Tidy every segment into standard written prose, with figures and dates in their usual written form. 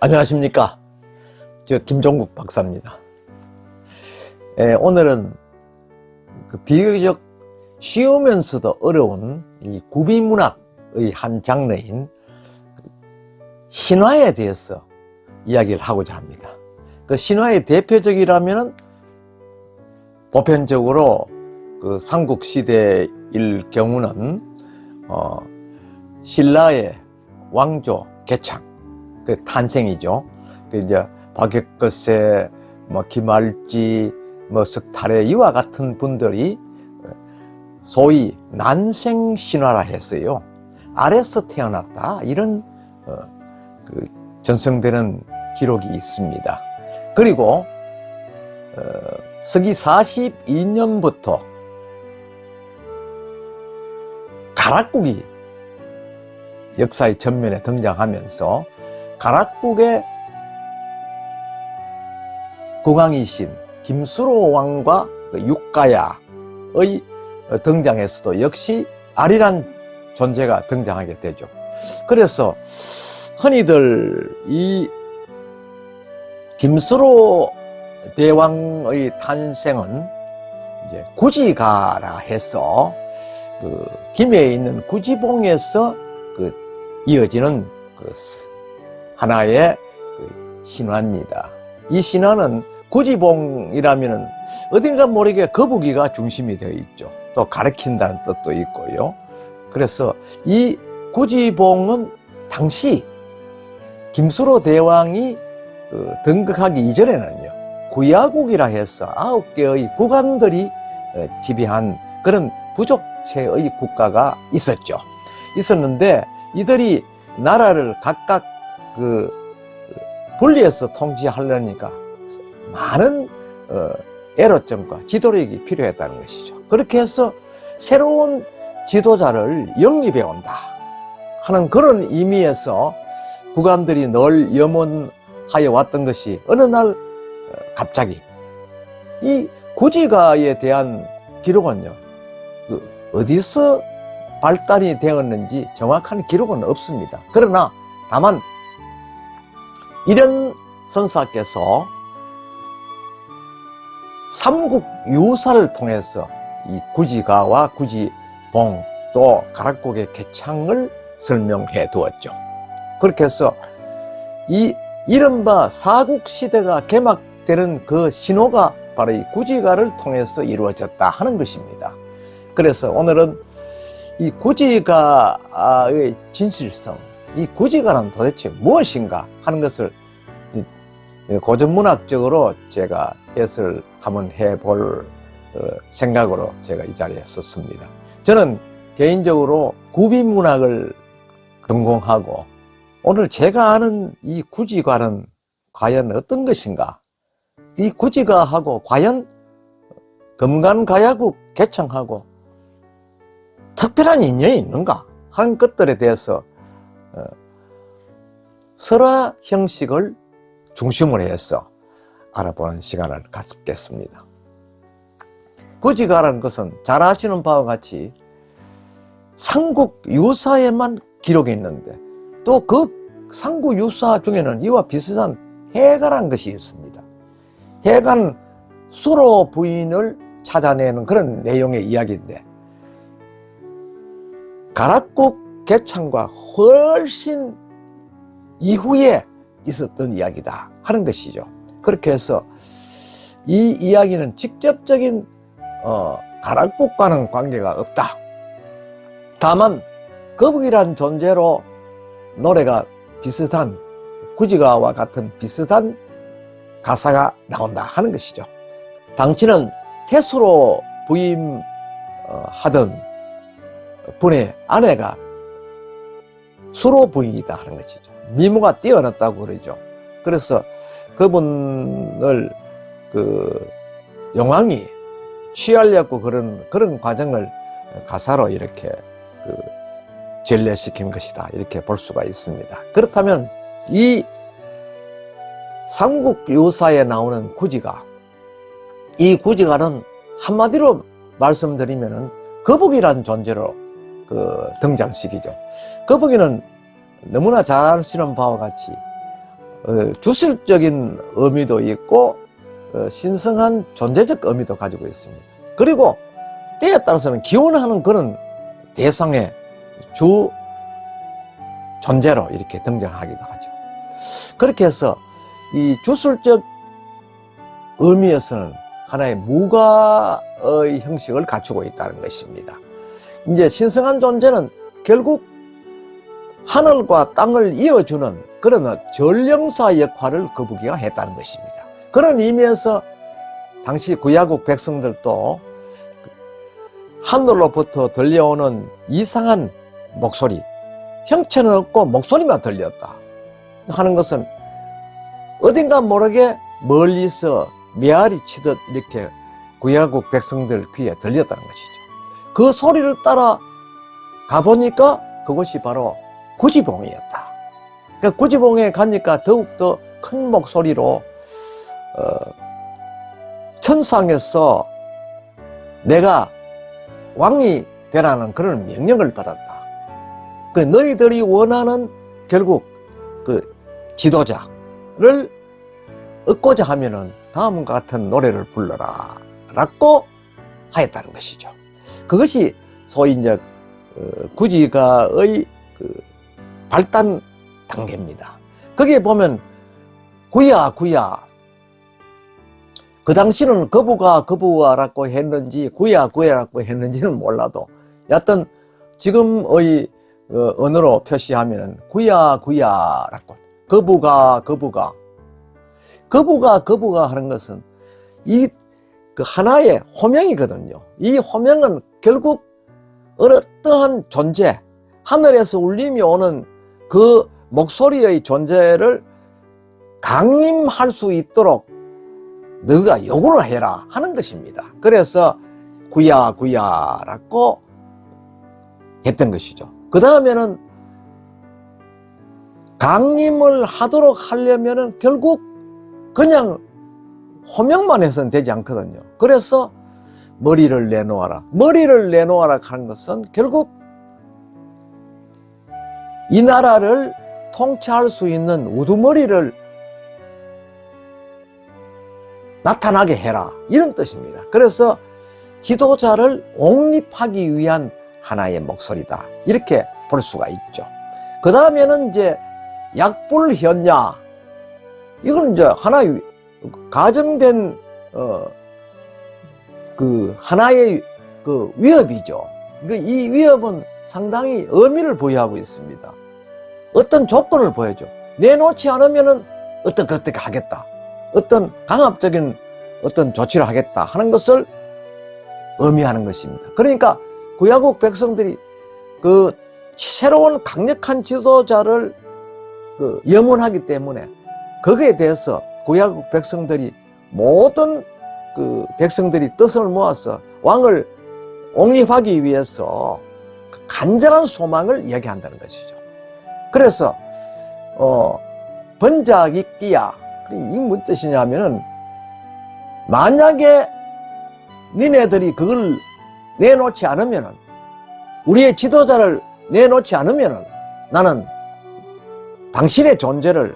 안녕하십니까. 저 김종국 박사입니다. 오늘은 비교적 쉬우면서도 어려운 이 구비문학의 한 장르인 신화에 대해서 이야기를 하고자 합니다. 그 신화의 대표적이라면은 보편적으로 그 삼국시대일 경우는 신라의 왕조 개창 그 탄생이죠. 그 이제 박혁거세, 김알지, 석탈의 이와 같은 분들이 소위 난생신화라 했어요. 아래서 태어났다 이런 그 전승되는 기록이 있습니다. 그리고 서기 42년부터 가락국이 역사의 전면에 등장하면서 가락국의 국왕이신 김수로 왕과 육가야의 등장에서도 역시 아리란 존재가 등장하게 되죠. 그래서 흔히들 이 김수로 대왕의 탄생은 이제 구지가라 해서 그 김해에 있는 구지봉에서 이어지는 하나의 신화입니다. 이 신화는 구지봉이라면은 어딘가 모르게 거북이가 중심이 되어 있죠. 또 가르친다는 뜻도 있고요. 그래서 이 구지봉은 당시 김수로 대왕이 등극하기 이전에는요, 구야국이라 해서 9개의 국왕들이 지배한 그런 부족체의 국가가 있었는데 이들이 나라를 각각 분리해서 통치하려니까 많은 애로점과 지도력이 필요했다는 것이죠. 그렇게 해서 새로운 지도자를 영입해 온다 하는 그런 의미에서 국왕들이 늘 염원하여 왔던 것이 어느 날 갑자기 이 구지가에 대한 기록은요, 어디서 발달이 되었는지 정확한 기록은 없습니다. 그러나 다만 이런 선사께서 삼국유사를 통해서 이 구지가와 구지봉 또 가락국의 개창을 설명해 두었죠. 그렇게 해서 이 이른바 사국시대가 개막되는 그 신호가 바로 이 구지가를 통해서 이루어졌다 하는 것입니다. 그래서 오늘은 이 구지가의 진실성, 이 구지가는 도대체 무엇인가 하는 것을 고전문학적으로 제가 해설 한번 해볼 생각으로 제가 이 자리에 섰습니다. 저는 개인적으로 구비문학을 전공하고 오늘 제가 아는 이 구지가는 과연 어떤 것인가, 이 구지가하고 과연 금간가야국 개창하고 특별한 인연이 있는가 하는 것들에 대해서 설화 형식을 중심으로 해서 알아보는 시간을 갖겠습니다. 구지가라는 것은 잘 아시는 바와 같이 삼국유사에만 기록이 있는데 또 그 삼국유사 중에는 이와 비슷한 해가라는 것이 있습니다. 해가는 수로 부인을 찾아내는 그런 내용의 이야기인데 가락국 개창과 훨씬 이후에 있었던 이야기다 하는 것이죠. 그렇게 해서 이 이야기는 직접적인 가락국과는 관계가 없다. 다만 거북이란 존재로 노래가 비슷한 구지가와 같은 비슷한 가사가 나온다 하는 것이죠. 당신은 태수로 부임하던 분의 아내가 수로 부인이다 하는 것이죠. 미모가 뛰어났다고 그러죠. 그래서 그분을 용왕이 취하려고 그런 과정을 가사로 이렇게 전래시킨 것이다 이렇게 볼 수가 있습니다. 그렇다면 이 삼국유사에 나오는 구지가, 이 구지가는 한마디로 말씀드리면은 거북이라는 존재로 등장시키죠. 거북이는 너무나 잘 아시는 바와 같이 주술적인 의미도 있고 신성한 존재적 의미도 가지고 있습니다. 그리고 때에 따라서는 기원하는 그런 대상의 주 존재로 이렇게 등장하기도 하죠. 그렇게 해서 이 주술적 의미에서는 하나의 무가의 형식을 갖추고 있다는 것입니다. 이제 신성한 존재는 결국 하늘과 땅을 이어주는 그런 전령사 역할을 거북이가 했다는 것입니다. 그런 의미에서 당시 구야국 백성들도 하늘로부터 들려오는 이상한 목소리, 형체는 없고 목소리만 들렸다 하는 것은 어딘가 모르게 멀리서 메아리 치듯 이렇게 구야국 백성들 귀에 들렸다는 것이죠. 그 소리를 따라 가보니까 그것이 바로 구지봉이었다. 그러니까 구지봉에 가니까 더욱더 큰 목소리로 천상에서 내가 왕이 되라는 그런 명령을 받았다. 그 너희들이 원하는 결국 그 지도자를 얻고자 하면은 다음과 같은 노래를 불러라 라고 하였다는 것이죠. 그것이 소위 이제 구지가의 그 발단 단계입니다. 거기에 보면 구야 구야, 그 당시는 거부가라고 했는지 구야라고 했는지는 몰라도 여하튼 지금의 언어로 표시하면은 구야라고 거부가 하는 것은 이 그 하나의 호명이거든요. 이 호명은 결국 어떠한 존재, 하늘에서 울림이 오는 그 목소리의 존재를 강림할 수 있도록 너가 요구를 해라 하는 것입니다. 그래서 구야라고 했던 것이죠. 그 다음에는 강림을 하도록 하려면은 결국 그냥 호명만 해서는 되지 않거든요. 그래서 머리를 내놓아라 하는 것은 결국 이 나라를 통치할 수 있는 우두머리를 나타나게 해라 이런 뜻입니다. 그래서 지도자를 옹립하기 위한 하나의 목소리다 이렇게 볼 수가 있죠. 그 다음에는 이제 약불현야, 이건 이제 하나의 가정된 그 하나의 그 위협이죠. 이 위협은 상당히 의미를 부여하고 있습니다. 어떤 조건을 보여줘. 내놓지 않으면은 어떻게 하겠다. 어떤 강압적인 어떤 조치를 하겠다 하는 것을 의미하는 것입니다. 그러니까 구야국 백성들이 그 새로운 강력한 지도자를 그 염원하기 때문에 거기에 대해서 구야국 백성들이 모든 그 백성들이 뜻을 모아서 왕을 옹립하기 위해서 간절한 소망을 이야기한다는 것이죠. 그래서 번작익기야, 이게 무슨 뜻이냐면은 만약에 니네들이 그걸 내놓지 않으면은, 우리의 지도자를 내놓지 않으면은 나는 당신의 존재를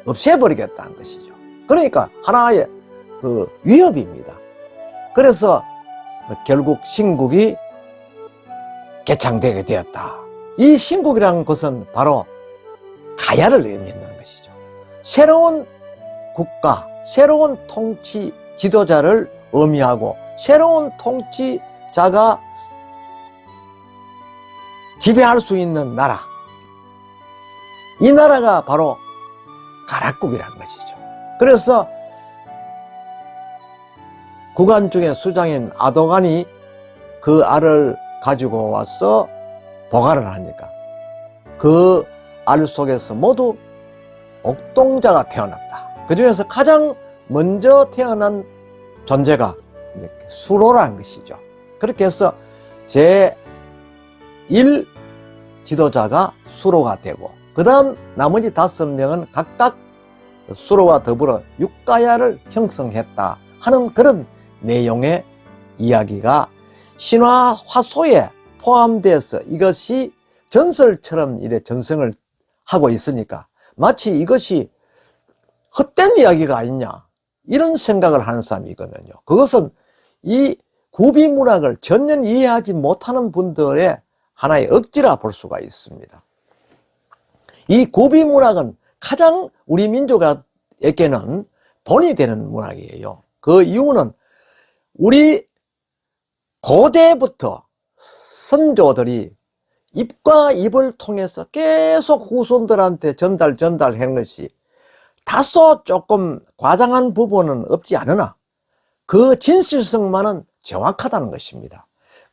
없애버리겠다는 것이죠. 그러니까 하나의 그 위협입니다. 그래서 결국 신국이 개창되게 되었다. 이 신국이라는 것은 바로 가야를 의미하는 것이죠. 새로운 국가, 새로운 통치 지도자를 의미하고 새로운 통치자가 지배할 수 있는 나라, 이 나라가 바로 가락국이라는 것이죠. 그래서 국안 중에 수장인 아도간이 그 알을 가지고 와서 보관을 하니까 그 알 속에서 모두 옥동자가 태어났다. 그 중에서 가장 먼저 태어난 존재가 수로라는 것이죠. 그렇게 해서 제1 지도자가 수로가 되고, 그 다음 나머지 5명은 각각 수로와 더불어 육가야를 형성했다 하는 그런 내용의 이야기가 신화 화소에 포함돼서 이것이 전설처럼 이래 전승을 하고 있으니까 마치 이것이 헛된 이야기가 아니냐 이런 생각을 하는 사람이 있거든요. 그것은 이 구비 문학을 전혀 이해하지 못하는 분들의 하나의 억지라 볼 수가 있습니다. 이 구비 문학은 가장 우리 민족에게는 본이 되는 문학이에요. 그 이유는 우리 고대부터 선조들이 입과 입을 통해서 계속 후손들한테 전달하는 것이 다소 조금 과장한 부분은 없지 않으나 그 진실성만은 정확하다는 것입니다.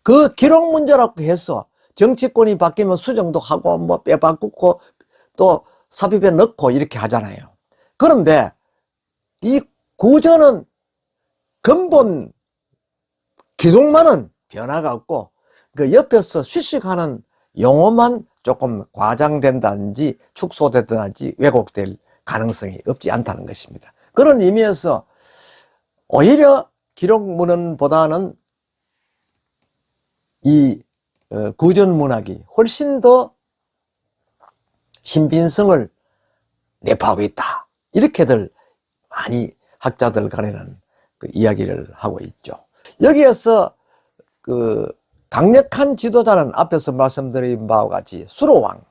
그 기록 문제라고 해서 정치권이 바뀌면 수정도 하고 뭐 빼바꾸고 또 삽입에 넣고 이렇게 하잖아요. 그런데 이 구전은 근본 기록만은 변화가 없고 그 옆에서 쉬쉬하는 용어만 조금 과장된다든지 축소된다든지 왜곡될 가능성이 없지 않다는 것입니다. 그런 의미에서 오히려 기록문헌보다는 이 구전문학이 훨씬 더 신빙성을 내포하고 있다. 이렇게들 많이 학자들 간에는 그 이야기를 하고 있죠. 여기에서 그 강력한 지도자는 앞에서 말씀드린 바와 같이 수로왕,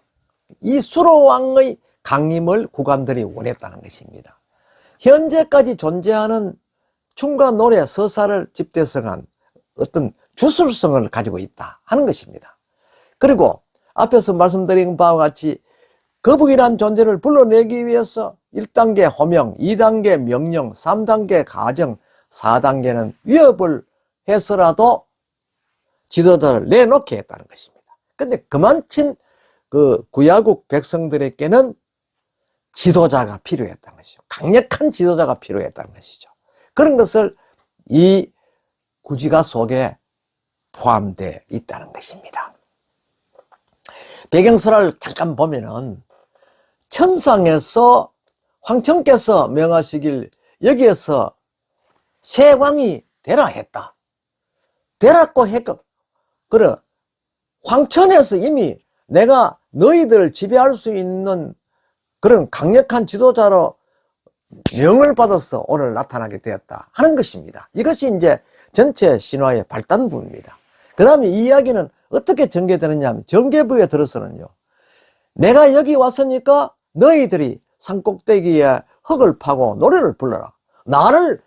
이 수로왕의 강림을 국왕들이 원했다는 것입니다. 현재까지 존재하는 춤과 노래, 서사를 집대성한 어떤 주술성을 가지고 있다 하는 것입니다. 그리고 앞에서 말씀드린 바와 같이 거북이란 존재를 불러내기 위해서 1단계 호명, 2단계 명령, 3단계 가정, 4단계는 위협을 해서라도 지도자를 내놓게 했다는 것입니다. 근데 그만친 그 구야국 백성들에게는 지도자가 필요했다는 것이죠. 강력한 지도자가 필요했다는 것이죠. 그런 것을 이 구지가 속에 포함되어 있다는 것입니다. 배경설을 잠깐 보면은 천상에서 황천께서 명하시길 여기에서 새 왕이 되라 했다. 되라고 했고, 그래, 황천에서 이미 내가 너희들을 지배할 수 있는 그런 강력한 지도자로 명을 받아서 오늘 나타나게 되었다 하는 것입니다. 이것이 이제 전체 신화의 발단부입니다. 그 다음에 이 이야기는 어떻게 전개되느냐 하면 전개부에 들어서는요, 내가 여기 왔으니까 너희들이 산꼭대기에 흙을 파고 노래를 불러라. 나를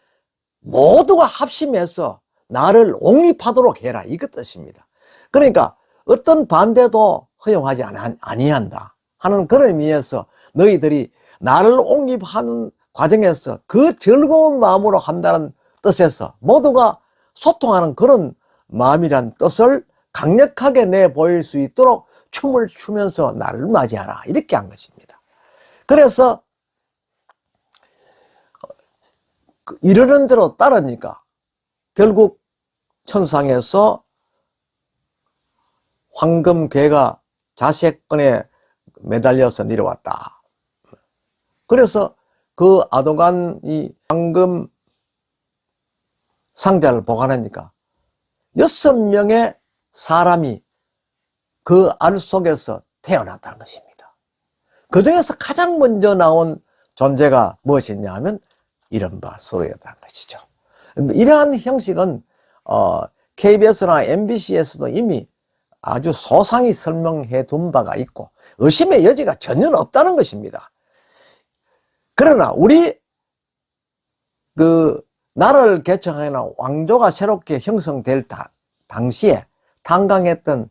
모두가 합심해서 나를 옹립하도록 해라. 이것 뜻입니다. 그러니까 어떤 반대도 허용하지 아니한다 하는 그런 의미에서 너희들이 나를 옹립하는 과정에서 그 즐거운 마음으로 한다는 뜻에서 모두가 소통하는 그런 마음이란 뜻을 강력하게 내보일 수 있도록 춤을 추면서 나를 맞이하라. 이렇게 한 것입니다. 그래서 이르는 대로 따르니까 결국 천상에서 황금괴가 자색권에 매달려서 내려왔다. 그래서 그 아도간이 황금 상자를 보관하니까 6명의 사람이 그 알 속에서 태어났다는 것입니다. 그 중에서 가장 먼저 나온 존재가 무엇이냐 하면 이른바 수로였다는 것이죠. 이러한 형식은 KBS나 MBC에서도 이미 아주 소상히 설명해 둔 바가 있고 의심의 여지가 전혀 없다는 것입니다. 그러나 우리 그 나라를 개척하거나 왕조가 새롭게 형성될 당시에 탄광했던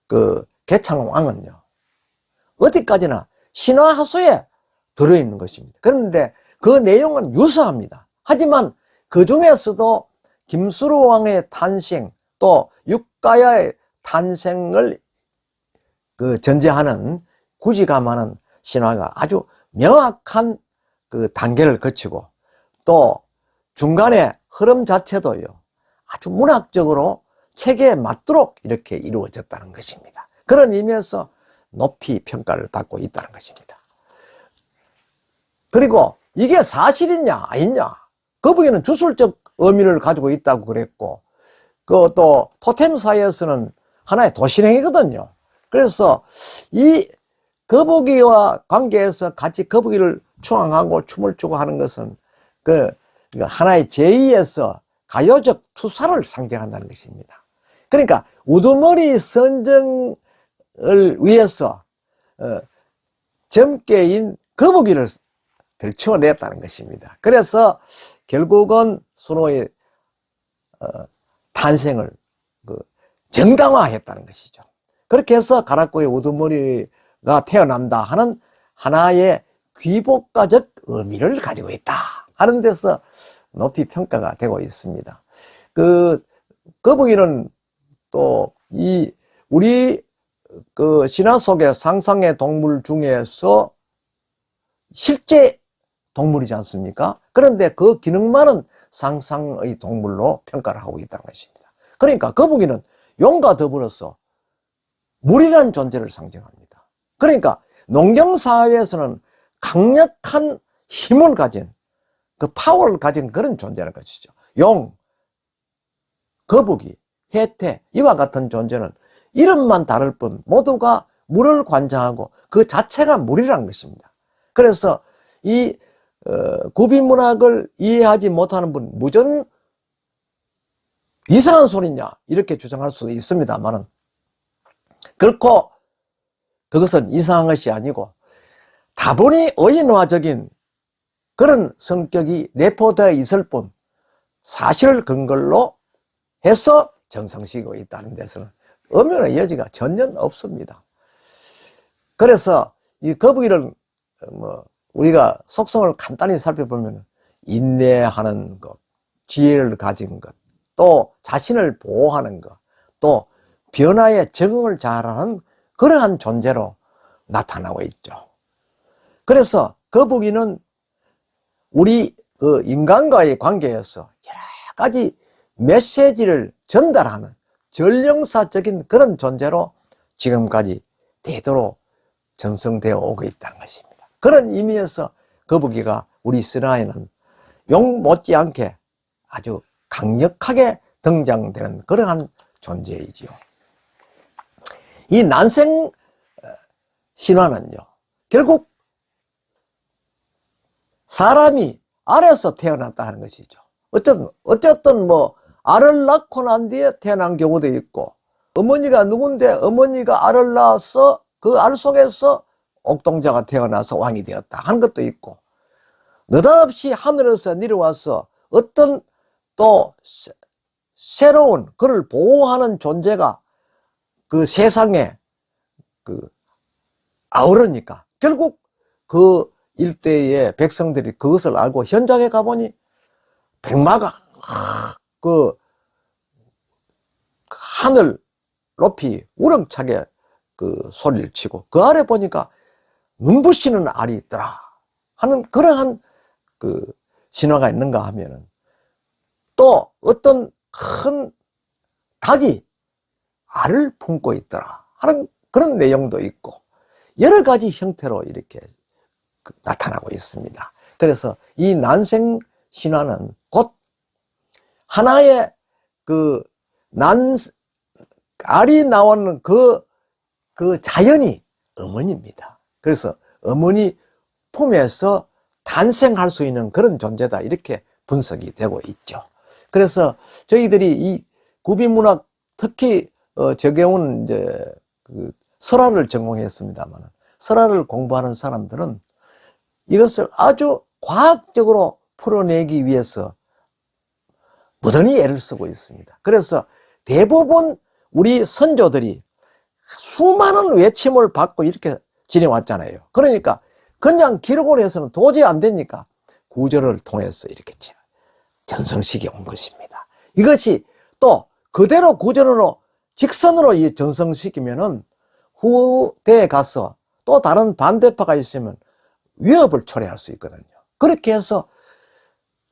그 개창왕은요, 어디까지나 신화하수에 들어있는 것입니다. 그런데 그 내용은 유사합니다. 하지만 그 중에서도 김수로 왕의 탄생 또 육가야의 탄생을 그 전제하는 구지감하는 신화가 아주 명확한 그 단계를 거치고 또 중간에 흐름 자체도요, 아주 문학적으로 책에 맞도록 이렇게 이루어졌다는 것입니다. 그런 의미에서 높이 평가를 받고 있다는 것입니다. 그리고 이게 사실이냐 아니냐, 거북이는 주술적 의미를 가지고 있다고 그랬고 그 또 토템사에서는 하나의 도신행이거든요. 그래서 이 거북이와 관계해서 같이 거북이를 추앙하고 춤을 추고 하는 것은 그 하나의 제의에서 가요적 투사를 상징한다는 것입니다. 그러니까 우두머리 선정을 위해서 점괘인 거북이를 들추어냈다는 것입니다. 그래서 결국은 순호의 탄생을 정당화했다는 것이죠. 그렇게 해서 가락고의 우두머리가 태어난다 하는 하나의 귀복가적 의미를 가지고 있다 하는 데서 높이 평가가 되고 있습니다. 거북이는 또 우리 신화 속의 상상의 동물 중에서 실제 동물이지 않습니까? 그런데 그 기능만은 상상의 동물로 평가를 하고 있다는 것입니다. 그러니까 거북이는 용과 더불어서 물이라는 존재를 상징합니다. 그러니까 농경사회에서는 강력한 힘을 가진 그 파워를 가진 그런 존재라는 것이죠. 용, 거북이, 해태 이와 같은 존재는 이름만 다를 뿐 모두가 물을 관장하고 그 자체가 물이라는 것입니다. 그래서 이 구비문학을 이해하지 못하는 분 무전 이상한 소리냐 이렇게 주장할 수도 있습니다만은 결코 그것은 이상한 것이 아니고 다분히 의인화적인 그런 성격이 내포되어 있을 뿐 사실을 근거로 해서 전성시키고 있다는 데서는 엄연의 여지가 전혀 없습니다. 그래서 이 거북이를 우리가 속성을 간단히 살펴보면 인내하는 것, 지혜를 가진 것, 또 자신을 보호하는 것, 또 변화에 적응을 잘하는 그러한 존재로 나타나고 있죠. 그래서 거북이는 우리 인간과의 관계에서 여러 가지 메시지를 전달하는 전령사적인 그런 존재로 지금까지 대대로 전승되어 오고 있다는 것입니다. 그런 의미에서 거북이가 우리 신화에는 용 못지않게 아주 강력하게 등장되는 그러한 존재이지요. 이 난생 신화는요, 결국 사람이 알에서 태어났다 하는 것이죠. 어쨌든 알을 낳고 난 뒤에 태어난 경우도 있고, 어머니가 누군데 어머니가 알을 낳아서 그 알 속에서 옥동자가 태어나서 왕이 되었다 하는 것도 있고, 느닷없이 하늘에서 내려와서 어떤 또 새로운 그를 보호하는 존재가 그 세상에 아우르니까 결국 그 일대의 백성들이 그것을 알고 현장에 가보니 백마가 그 하늘 높이 우렁차게 그 소리를 치고 그 아래 보니까 눈부시는 알이 있더라 하는 그러한 그 신화가 있는가 하면은, 또 어떤 큰 닭이 알을 품고 있더라 하는 그런 내용도 있고, 여러 가지 형태로 이렇게 나타나고 있습니다. 그래서 이 난생 신화는 곧 하나의 알이 나오는 그 자연이 어머니입니다. 그래서 어머니 품에서 탄생할 수 있는 그런 존재다 이렇게 분석이 되고 있죠. 그래서 저희들이 이 구비문학 특히 저경은 이제 설화를 전공했습니다만, 설화를 공부하는 사람들은 이것을 아주 과학적으로 풀어내기 위해서 무던히 애를 쓰고 있습니다. 그래서 대부분 우리 선조들이 수많은 외침을 받고 이렇게 지내왔잖아요. 그러니까 그냥 기록을 해서는 도저히 안 되니까 구절을 통해서 이렇게 전성시켜 온 것입니다. 이것이 또 그대로 구절으로 직선으로 전성시키면은 후대에 가서 또 다른 반대파가 있으면 위협을 초래할 수 있거든요. 그렇게 해서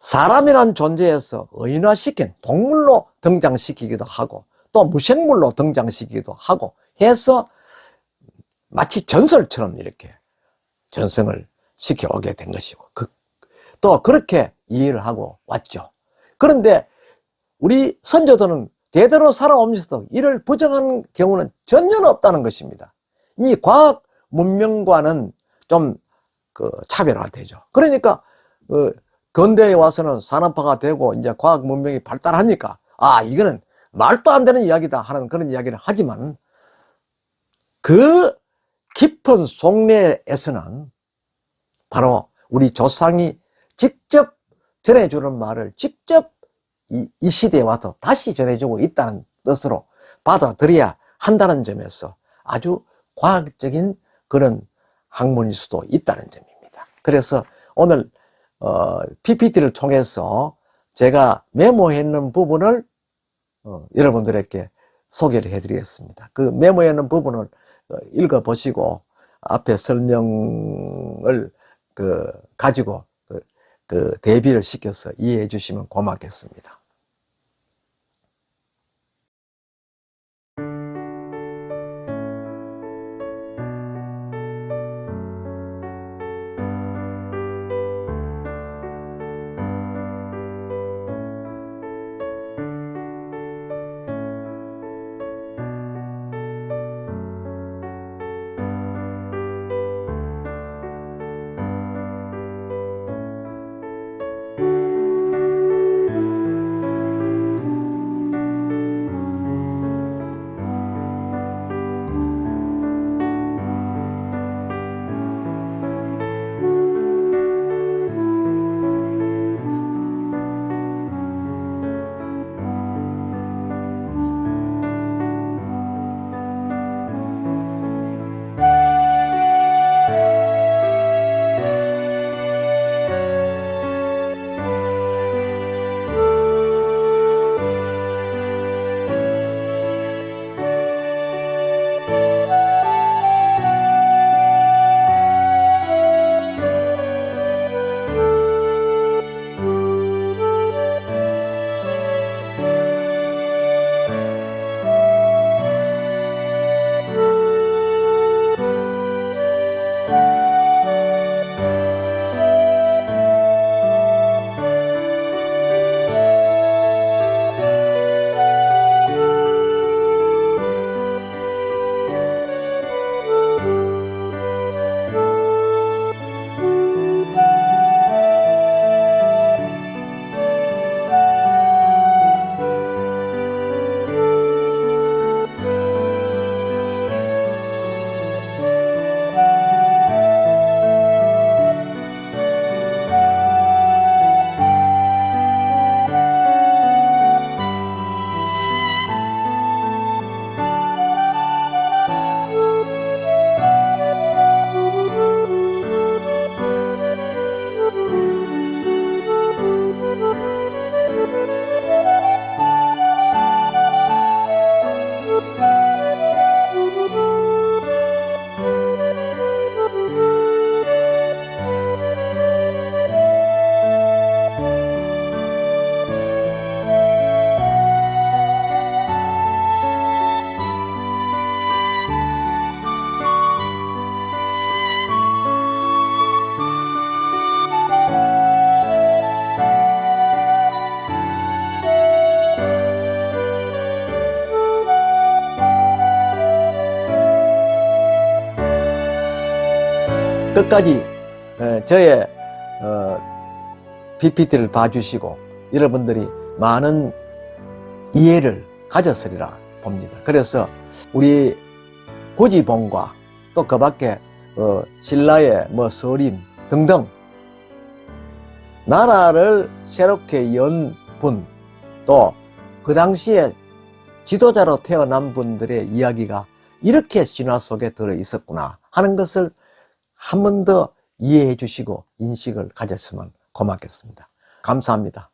사람이란 존재에서 의인화시킨 동물로 등장시키기도 하고 또 무생물로 등장시키기도 하고 해서 마치 전설처럼 이렇게 전승을 시켜오게 된 것이고, 또 그렇게 이해를 하고 왔죠. 그런데 우리 선조들은 대대로 살아오면서도 이를 부정하는 경우는 전혀 없다는 것입니다. 이 과학 문명과는 좀 차별화되죠. 그러니까 근대에 와서는 산업화가 되고 이제 과학 문명이 발달하니까 이거는 말도 안 되는 이야기다 하는 그런 이야기를 하지만 그 깊은 속내에서는 바로 우리 조상이 직접 전해주는 말을 직접 이 시대에 와서 다시 전해주고 있다는 뜻으로 받아들여야 한다는 점에서 아주 과학적인 그런 학문일 수도 있다는 점입니다. 그래서 오늘 PPT를 통해서 제가 메모해 놓은 부분을 여러분들에게 소개를 해드리겠습니다. 그 메모해 놓은 부분을 읽어보시고 앞에 설명을 가지고 대비를 시켜서 이해해 주시면 고맙겠습니다. 끝까지 저의 PPT를 봐주시고 여러분들이 많은 이해를 가졌으리라 봅니다. 그래서 우리 고지봉과 또 그 밖에 신라의 서림 등등 나라를 새롭게 연 분, 또 그 당시에 지도자로 태어난 분들의 이야기가 이렇게 신화 속에 들어 있었구나 하는 것을 한 번 더 이해해 주시고 인식을 가졌으면 고맙겠습니다. 감사합니다.